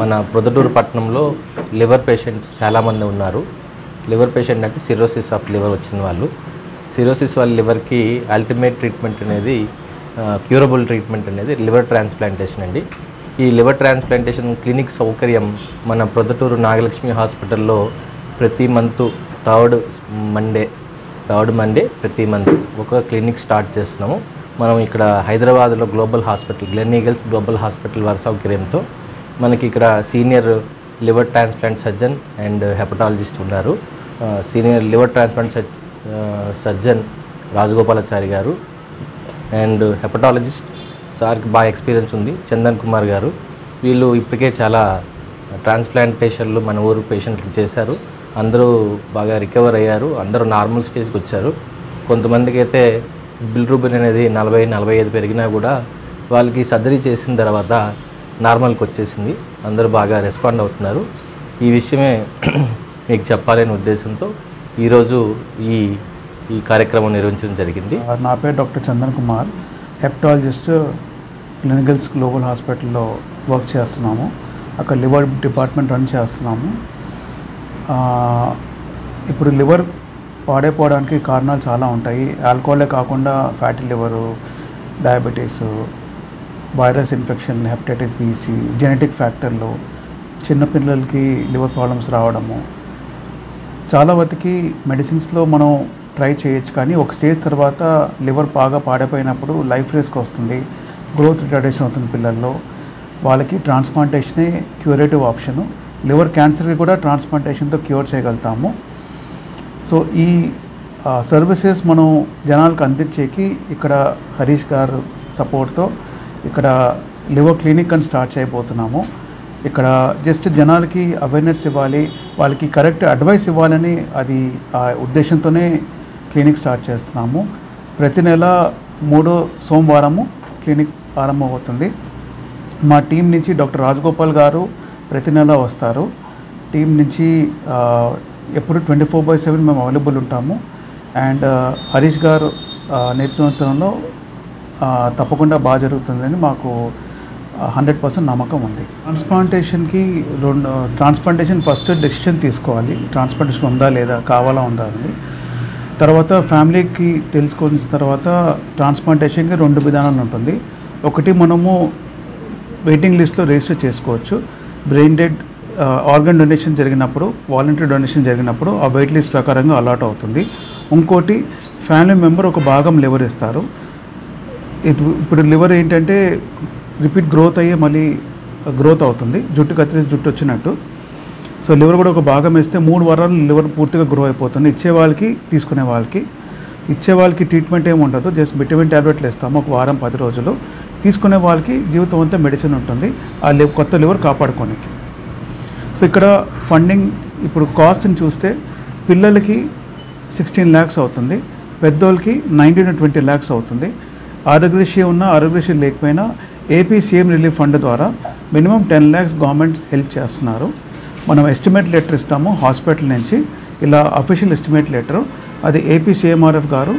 మన ప్రొద్దుటూరు పట్టణంలో liver patients చాలామంది ఉన్నారు. లివర్ పేషెంట్ అంటే సిరోసిస్ ఆఫ్ లివర్ వచ్చిన వాళ్ళు. సిరోసిస్ వాళ్ళ లివర్కి అల్టిమేట్ ట్రీట్మెంట్ అనేది క్యూరబుల్ ట్రీట్మెంట్ అనేది లివర్ ట్రాన్స్ప్లాంటేషన్ అండి. ఈ లివర్ ట్రాన్స్ప్లాంటేషన్ క్లినిక్ సౌకర్యం మన ప్రొద్దుటూరు నాగలక్ష్మి హాస్పిటల్లో ప్రతి థర్డ్ మండే ప్రతి మంత్ ఒక క్లినిక్ స్టార్ట్ చేస్తున్నాము. మనం ఇక్కడ హైదరాబాద్లో global hospital Gleneagles global hospital వారి సౌకర్యంతో మనకి ఇక్కడ senior liver transplant surgeon and hepatologist ఉన్నారు. Senior liver transplant surgeon Rajagopalachari garu and hepatologist సార్కి బాగా ఎక్స్పీరియన్స్ ఉంది చందన్ కుమార్ గారు. వీళ్ళు ఇప్పటికే చాలా ట్రాన్స్ప్లాంటేషన్లు మన ఊరు పేషెంట్లు చేశారు. అందరూ బాగా రికవర్ అయ్యారు. అందరూ నార్మల్ స్టేజ్కి వచ్చారు. కొంతమందికి అయితే బిలిరూబిన్ అనేది 40-45 పెరిగినా కూడా వాళ్ళకి సర్జరీ చేసిన తర్వాత నార్మల్కి వచ్చేసింది. అందరూ బాగా రెస్పాండ్ అవుతున్నారు. ఈ విషయమే మీకు చెప్పాలనే ఉద్దేశంతో ఈరోజు ఈ కార్యక్రమం నిర్వహించడం జరిగింది. నా పేరు doctor Chandan Kumar, hepatologist Glenn eagles global హాస్పిటల్లో వర్క్ చేస్తున్నాము. అక్కడ లివర్ డిపార్ట్మెంట్ రన్ చేస్తున్నాము. ఇప్పుడు లివర్ పాడైపోవడానికి కారణాలు చాలా ఉంటాయి. ఆల్కహాలే కాకుండా fatty liver, diabetes, virus infection, hepatitis B C, genetic ఫ్యాక్టర్లు, చిన్నపిల్లలకి లివర్ ప్రాబ్లమ్స్ రావడము, చాలా వరకు మెడిసిన్స్లో మనం ట్రై చేయొచ్చు. కానీ ఒక స్టేజ్ తర్వాత లివర్ బాగా పాడైపోయినప్పుడు లైఫ్ రిస్క్ వస్తుంది, గ్రోత్ రిటార్డేషన్ అవుతుంది పిల్లల్లో. వాళ్ళకి ట్రాన్స్ప్లాంటేషనే క్యూరేటివ్ ఆప్షను. లివర్ క్యాన్సర్కి కూడా ట్రాన్స్ప్లాంటేషన్తో క్యూర్ చేయగలుగుతాము. సో ఈ సర్వీసెస్ మనం జనాలకు అందించేకి ఇక్కడ హరీష్ గారు సపోర్ట్తో ఇక్కడ లివర్ క్లినిక్ అని స్టార్ట్ చేయబోతున్నాము. ఇక్కడ జస్ట్ జనాలకి అవేర్నెస్ ఇవ్వాలి, వాళ్ళకి కరెక్ట్ అడ్వైస్ ఇవ్వాలని అది ఆ ఉద్దేశంతోనే క్లినిక్ స్టార్ట్ చేస్తున్నాము. ప్రతి నెల 3వ సోమవారము క్లినిక్ ప్రారంభమవుతుంది. మా టీం నుంచి డాక్టర్ రాజగోపాల్ గారు ప్రతి నెల వస్తారు. టీం నుంచి ఎప్పుడు 24/7 మేము అవైలబుల్ ఉంటాము. అండ్ హరీష్ గారు నేతృత్వంలో తప్పకుండా బాగా జరుగుతుందని మాకు 100% నమ్మకం ఉంది. ట్రాన్స్ప్లాంటేషన్ ఫస్ట్ డెసిషన్ తీసుకోవాలి. ట్రాన్స్ప్లాంటేషన్ ఉందా లేదా, కావాలా ఉందా అని. తర్వాత ఫ్యామిలీకి తెలుసుకున్న తర్వాత ట్రాన్స్ప్లాంటేషన్కి 2 విధానాలు ఉంటుంది. ఒకటి మనము వెయిటింగ్ లిస్ట్లో రిజిస్టర్ చేసుకోవచ్చు. బ్రెయిన్ డెడ్ ఆర్గన్ డొనేషన్ జరిగినప్పుడు, వాలంటరీ డొనేషన్ జరిగినప్పుడు ఆ వెయిట్ లిస్ట్ ప్రకారంగా అలాట్ అవుతుంది. ఇంకోటి ఫ్యామిలీ మెంబర్ ఒక భాగం లివర్ ఇస్తారు. ఇప్పుడు లివర్ ఏంటంటే రిపీట్ గ్రోత్ అయ్యే మళ్ళీ గ్రోత్ అవుతుంది, జుట్టు కత్తిరేసి జుట్టు వచ్చినట్టు. సో లివర్ కూడా ఒక భాగం ఇస్తే 3 వారాలు లివర్ పూర్తిగా గ్రో అయిపోతుంది. ఇచ్చే వాళ్ళకి ట్రీట్మెంట్ ఏమి ఉండదు, జస్ట్ విటమిన్ ట్యాబ్లెట్లు ఇస్తాము ఒక వారం 10 రోజులు. తీసుకునే వాళ్ళకి జీవితం అంతా మెడిసిన్ ఉంటుంది ఆ కొత్త లివర్ కాపాడుకోనికి. సో ఇక్కడ ఫండింగ్ ఇప్పుడు కాస్ట్ని చూస్తే పిల్లలకి 16 lakhs అవుతుంది, పెద్దోళ్ళకి 19-20 lakhs అవుతుంది. ఆరోగ్యశ్రీ ఉన్నా ఆరోగ్యశ్రీ లేకపోయినా ఏపీ సీఎం రిలీఫ్ ఫండ్ ద్వారా మినిమం 10 lakhs గవర్నమెంట్ హెల్ప్ చేస్తున్నారు. మనం ఎస్టిమేట్ లెటర్ ఇస్తాము హాస్పిటల్ నుంచి, ఇలా అఫీషియల్ ఎస్టిమేట్ లెటరు. అది ఏపీ సీఎంఆర్ఎఫ్ గారు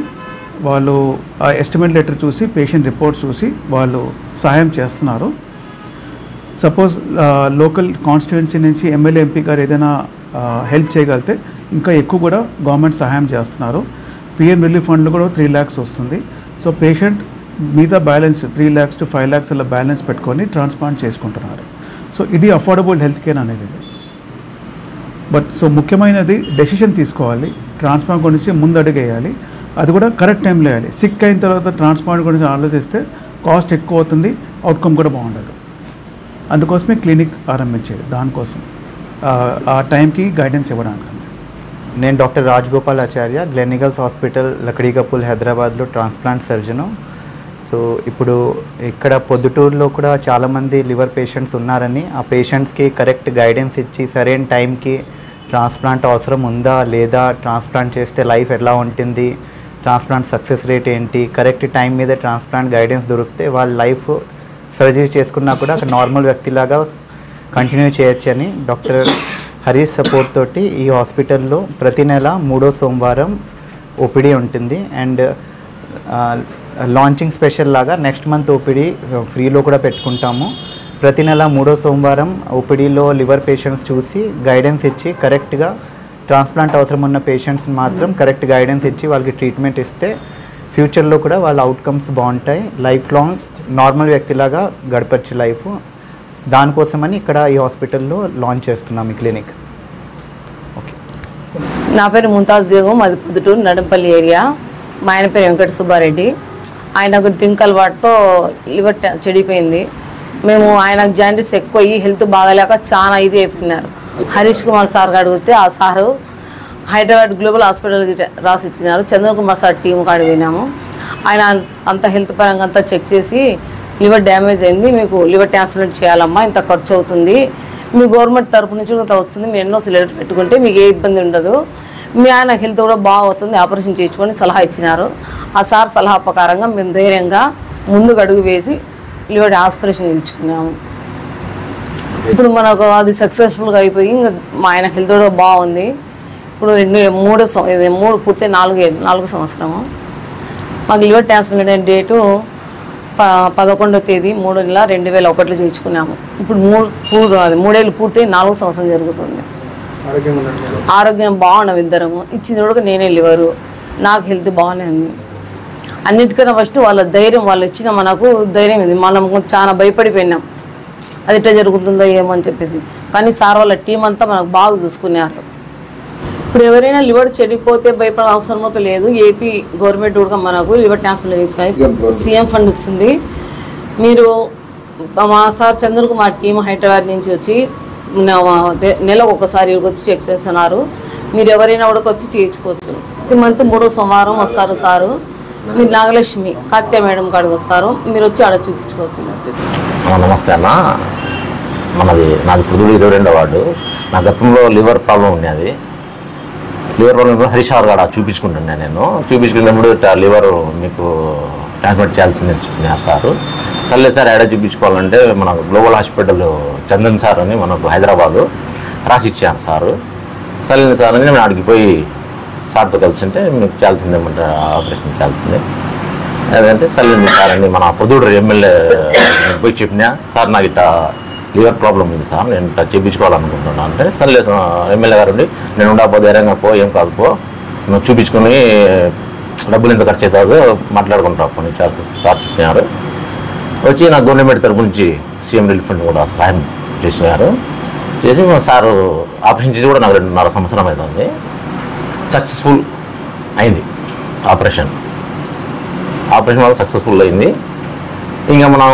వాళ్ళు ఆ ఎస్టిమేట్ లెటర్ చూసి పేషెంట్ రిపోర్ట్స్ చూసి వాళ్ళు సహాయం చేస్తున్నారు. సపోజ్ లోకల్ కాన్స్టిట్యుయెన్సీ నుంచి ఎమ్మెల్యే ఎంపీ గారు ఏదైనా హెల్ప్ చేయగలిగితే ఇంకా ఎక్కువ కూడా గవర్నమెంట్ సహాయం చేస్తున్నారు. పిఎం రిలీఫ్ ఫండ్లో కూడా 3 lakhs వస్తుంది. సో పేషెంట్ మిగతా బ్యాలెన్స్ 3 lakhs to 5 lakhs అలా బ్యాలెన్స్ పెట్టుకొని ట్రాన్స్ప్లాంట్ చేసుకుంటున్నారు. సో ఇది అఫోర్డబుల్ హెల్త్ కేర్ అనేది. బట్ సో ముఖ్యమైనది డెసిషన్ తీసుకోవాలి. ట్రాన్స్ప్లాంట్ గురించి ముందు అడిగేయాలి, అది కూడా కరెక్ట్ టైంలో వేయాలి. సిక్ అయిన తర్వాత ట్రాన్స్ప్లాంట్ గురించి ఆలోచిస్తే కాస్ట్ ఎక్కువ అవుతుంది, అవుట్కమ్ కూడా బాగుండదు. అందుకోసమే క్లినిక్ ఆరంభించేది, దానికోసం ఆ టైంకి గైడెన్స్ ఇవ్వడానికి. నేను doctor Rajagopalacharya, Glenn eagles hospital Lakdikapul హైదరాబాద్లో ట్రాన్స్ప్లాంట్ సర్జను. సో ఇప్పుడు ఇక్కడ పొద్దుటూరులో కూడా చాలామంది లివర్ పేషెంట్స్ ఉన్నారని, ఆ పేషెంట్స్కి కరెక్ట్ గైడెన్స్ ఇచ్చి సరైన టైంకి ట్రాన్స్ప్లాంట్ అవసరం ఉందా లేదా, ట్రాన్స్ప్లాంట్ చేస్తే లైఫ్ ఎలా ఉంటుంది, ట్రాన్స్ప్లాంట్ సక్సెస్ రేట్ ఏంటి, కరెక్ట్ టైం మీద ట్రాన్స్ప్లాంట్ గైడెన్స్ దొరికితే వాళ్ళ లైఫ్ సర్జరీ చేసుకున్నా కూడా ఒక నార్మల్ వ్యక్తిలాగా కంటిన్యూ చేయొచ్చని డాక్టర్ హరీష్ సపోర్ట్ తోటి ఈ హాస్పిటల్లో ప్రతి నెల 3వ సోమవారం ఓపీడీ ఉంటుంది. అండ్ లాంచింగ్ స్పెషల్ లాగా నెక్స్ట్ మంత్ ఓపీడీ ఫ్రీలో కూడా పెట్టుకుంటాము. ప్రతి నెల 3వ సోమవారం ఓపీడీలో లివర్ పేషెంట్స్ చూసి గైడెన్స్ ఇచ్చి కరెక్ట్గా ట్రాన్స్ప్లాంట్ అవసరం ఉన్న పేషెంట్స్ మాత్రం కరెక్ట్ గైడెన్స్ ఇచ్చి వాళ్ళకి ట్రీట్మెంట్ ఇస్తే ఫ్యూచర్లో కూడా వాళ్ళ అవుట్కమ్స్ బాగుంటాయి. లైఫ్ లాంగ్ నార్మల్ వ్యక్తిలాగా గడపచ్చు లైఫ్. దానికోసమని ఇక్కడ ఈ హాస్పిటల్లో లాంచ్ చేస్తున్నాం ఈ క్లినిక్. ఓకే. నా పేరు ముంతాజ్ బేగం, మాది పొద్దుటూరు నడంపల్లి ఏరియా. మా ఆయన పేరు వెంకట సుబ్బారెడ్డి. ఆయనకు డ్రింక్ అలవాటుతో లివర్ చెడిపోయింది. మేము ఆయనకు జాండీస్ ఎక్కువ అయ్యి హెల్త్ బాగాలేక చాలా ఇది అయిపోయినారు. హరీష్ కుమార్ సార్ అడిగితే ఆ సారు హైదరాబాద్ గ్లోబల్ హాస్పిటల్కి రాసి ఇచ్చినారు. చంద్ర కుమార్ సార్ టీం కాడికి పోయినాము. ఆయన అంత హెల్త్ పరంగా అంతా చెక్ చేసి లివర్ డ్యామేజ్ అయింది, మీకు లివర్ ట్రాన్స్ప్లాంట్ చేయాలమ్మా, ఇంత ఖర్చు అవుతుంది, మీ గవర్నమెంట్ తరపు నుంచి ఇంత వస్తుంది, మీరు ఎన్నో సిలిండర్ పెట్టుకుంటే మీకు ఏ ఇబ్బంది ఉండదు, మీ ఆయన హెల్త్ కూడా బాగుతుంది, ఆపరేషన్ చేయించుకొని సలహా ఇచ్చినారు. ఆ సార్ సలహా ప్రకారంగా మేము ధైర్యంగా ముందుకు అడుగు వేసి లివర్ ఆపరేషన్ చేయించుకున్నాము. ఇప్పుడు మనకు అది సక్సెస్ఫుల్గా అయిపోయి ఇంకా మా ఆయన హెల్త్ కూడా బాగుంది. ఇప్పుడు 3 పూర్తి 4 సంవత్సరము. మాకు లివర్ ట్రాన్స్ప్లాంట్ డేటు 11వ తేదీ 3 నెల 2001లో చేయించుకున్నాము. ఇప్పుడు 3 ఏళ్ళు పూర్తి 4వ సంవత్సరం జరుగుతుంది. ఆరోగ్యం బాగున్నాం ఇద్దరము. ఇచ్చింది కూడా నేనే లివరు. నాకు హెల్త్ బాగానే ఉంది. అన్నిటికన్నా ఫస్ట్ వాళ్ళ ధైర్యం, వాళ్ళు ఇచ్చిన మనకు ధైర్యం ఇది. మనం చాలా భయపడిపోయినాం అది ఎట్లా జరుగుతుందో ఏమో అని చెప్పేసి. కానీ సార్ వాళ్ళ టీం అంతా మనకు బాగా చూసుకున్నారు. ఇప్పుడు ఎవరైనా లివర్ చెడిపోతే భయపడే అవసరం లేదు. ఏపీ గవర్నమెంట్ కూడా మనకు లివర్ ట్రాన్స్ప్లాంట్ చేయించుకొని సీఎం ఫండ్ ఇస్తుంది. మీరు మా సార్ చంద్ర కుమార్ టీం హైదరాబాద్ నుంచి వచ్చి నెలకు ఒకసారి వచ్చి చెక్ చేస్తున్నారు. మీరు ఎవరైనా కూడా వచ్చి చేయించుకోవచ్చు. ఈ మంత్ 3వ సోమవారం వస్తారు సారు. మీరు నాగలక్ష్మి కాత్య మేడం కాడికి వస్తారు, మీరు వచ్చి ఆడ చూపించుకోవచ్చు. నమస్తే అన్న, నాది పొద్దుటూరు 22వ వార్డు. నా గతంలో లివర్ ప్రాబ్లం ఉండేది. లివర్ ప్రాబ్లం హరీష్ గారు కాడ చూపించుకుంటున్నాను. నేను చూపించుకున్నప్పుడు లివర్ మీకు ట్రాన్స్ప్లాంట్ చేయాల్సిందని చెప్పినారు సారు. సర్లే సార్ ఏడా చూపించుకోవాలంటే మన గ్లోబల్ హాస్పిటల్ చందన్ సార్ అని మనకు హైదరాబాదు రాసి ఇచ్చాను సారు. సర్లే సార్ అని నేను ఆడికి పోయి సార్తో కలిసి ఉంటే మీకు చేయాల్సిందేమంటే ఆపరేషన్ చేయాల్సిందే అదంటే సర్లే సార్ అని మన పొద్దుటూరు ఎమ్మెల్యే పోయి చెప్పినా, సార్ నాకు ఇట్లా లివర్ ప్రాబ్లం ఉంది సార్, నేను ఇట్లా చేయించుకోవాలనుకుంటున్నాను అంటే, సర్లే ఎమ్మెల్యే గారు ఉండి నేను ఉండకపోతే ధైర్యంగా పో, ఏం కాదు పో, నువ్వు చూపించుకొని డబ్బులు ఎంత ఖర్చు అవుతుందో మాట్లాడుకుంటావు కొన్ని సార్ చెప్పినారు. వచ్చి నాకు గవర్నమెంట్ తరపు నుంచి సీఎం రిలీఫ్ ఫండ్ కూడా సహాయం చేసినారు. చేసి సారు ఆపరేషన్ చేసి కూడా నాకు 2.5 సంవత్సరం అవుతుంది. సక్సెస్ఫుల్ అయింది ఆపరేషన్ వల్ల సక్సెస్ఫుల్ అయింది. ఇంకా మనం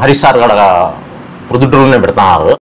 హరీష్ సార్ కూడా ప్రొద్దుటూరులోనే పెడుతున్నారు.